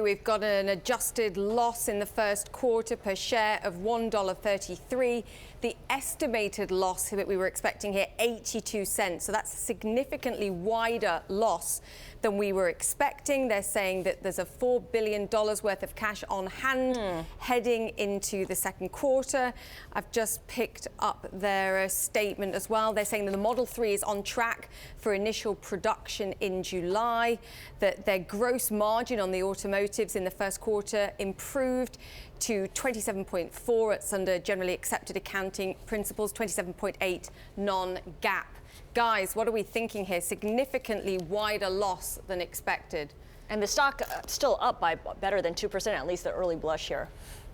We've got an adjusted loss in the first quarter per share of $1.33. The estimated loss that we were expecting here, 82 cents. So that's a significantly wider loss than we were expecting. They're saying that there's a $4 billion worth of cash on hand heading into the second quarter. I've just picked up their statement as well. They're saying that the Model 3 is on track for initial production in July, that their gross margin on the automotives in the first quarter improved to 27.4. It's under generally accepted accounting principles, 27.8 non-GAAP. Guys, what are we thinking here? Significantly wider loss than expected. And the stock still up by better than 2%, at least the early blush here.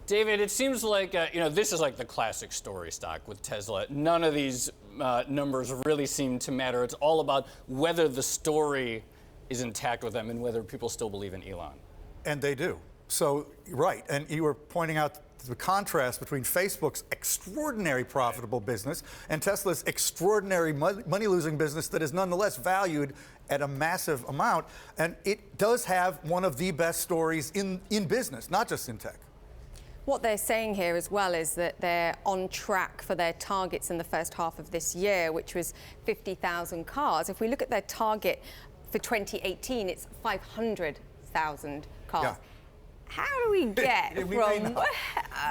David, it seems like, this is like the classic story stock with Tesla. None of these numbers really seem to matter. It's all about whether the story is intact with them and whether people still believe in Elon. And they do. So, right. And you were pointing out the contrast between Facebook's extraordinary profitable business and Tesla's extraordinary money-losing business that is nonetheless valued at a massive amount. And it does have one of the best stories in business, not just in tech. What they're saying here as well is that they're on track for their targets in the first half of this year, which was 50,000 cars. If we look at their target for 2018, it's 500,000 cars. Yeah. How do we get from...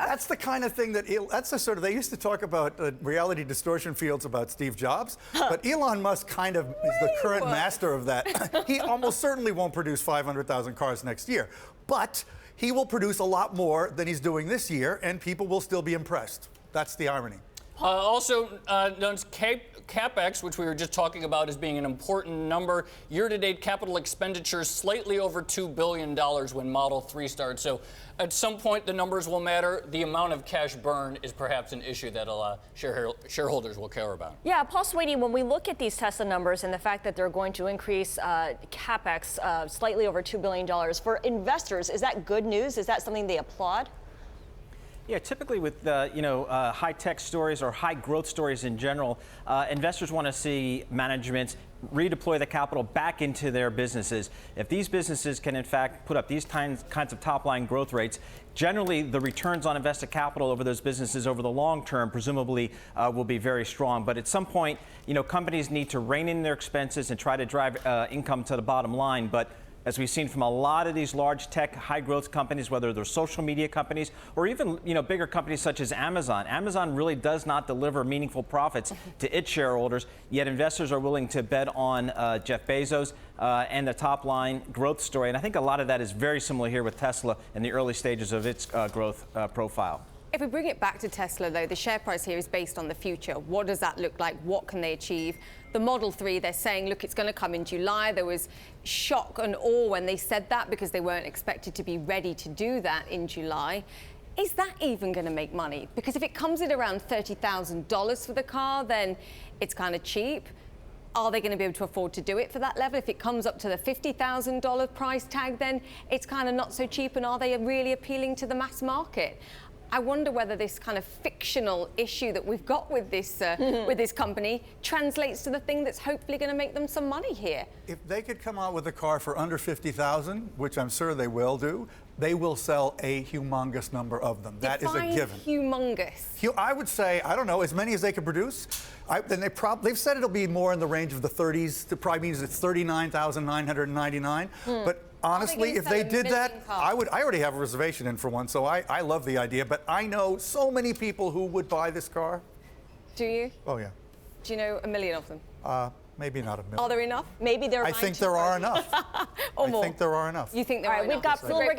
That's the kind of thing that... That's the sort of... They used to talk about reality distortion fields about Steve Jobs, but Elon Musk kind of is the current master of that. He almost certainly won't produce 500,000 cars next year, but he will produce a lot more than he's doing this year, and people will still be impressed. That's the irony. Also, CapEx, which we were just talking about as being an important number. Year-to-date capital expenditures slightly over $2 billion when Model 3 starts. So at some point, the numbers will matter. The amount of cash burn is perhaps an issue that shareholders will care about. Yeah, Paul Sweeney, when we look at these Tesla numbers and the fact that they're going to increase CapEx slightly over $2 billion, for investors, is that good news? Is that something they applaud? Yeah, typically with high-tech stories or high-growth stories in general, investors want to see management redeploy the capital back into their businesses. If these businesses can, in fact, put up these kinds of top-line growth rates, generally the returns on invested capital over those businesses over the long term presumably will be very strong. But at some point, companies need to rein in their expenses and try to drive income to the bottom line. But as we've seen from a lot of these large tech, high-growth companies, whether they're social media companies or even bigger companies such as Amazon. Amazon really does not deliver meaningful profits to its shareholders, yet investors are willing to bet on Jeff Bezos and the top-line growth story. And I think a lot of that is very similar here with Tesla in the early stages of its growth profile. If we bring it back to Tesla, though, the share price here is based on the future. What does that look like? What can they achieve? The Model 3, they're saying, look, it's going to come in July. There was shock and awe when they said that because they weren't expected to be ready to do that in July. Is that even going to make money? Because if it comes in around $30,000 for the car, then it's kind of cheap. Are they going to be able to afford to do it for that level? If it comes up to the $50,000 price tag, then it's kind of not so cheap. And are they really appealing to the mass market? I wonder whether this kind of fictional issue that we've got with this company translates to the thing that's hopefully going to make them some money here. If they could come out with a car for under $50,000, which I'm sure they will do, they will sell a humongous number of them. That is a given. Humongous. I would say, I don't know, as many as they could produce. Then they've said it'll be more in the range of the 30s. It probably means it's 39,999. But honestly, if they did that, I already have a reservation in for one, so I love the idea. But I know so many people who would buy this car. Do you? Oh, yeah. Do you know a million of them? Maybe not a million. Are there enough? Maybe there are. I think there are enough. Or more. I think there are enough. You think there are enough? We've got Bloomberg